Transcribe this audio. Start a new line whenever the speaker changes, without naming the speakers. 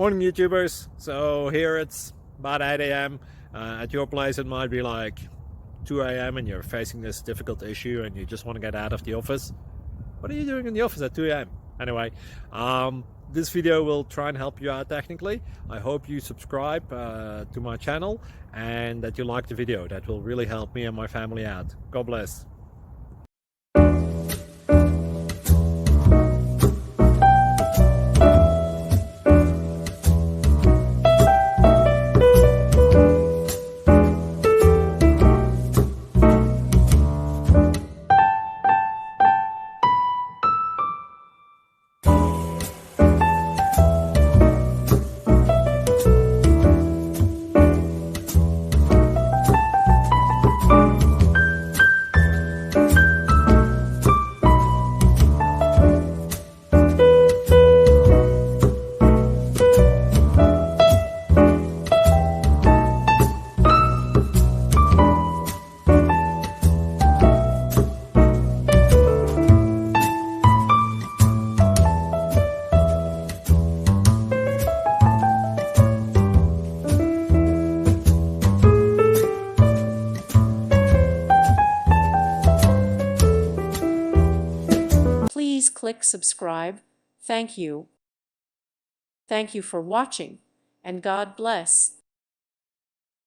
Morning YouTubers. So here it's about 8 a.m. At your place it might be like 2 a.m. and you're facing this difficult issue and you just want to get out of the office. What are you doing in the office at 2 a.m.? Anyway, this video will try and help you out technically. I hope you subscribe to my channel and that you like the video. That will really help me and my family out. God bless.
Please click subscribe. Thank you. Thank you for watching, and God bless.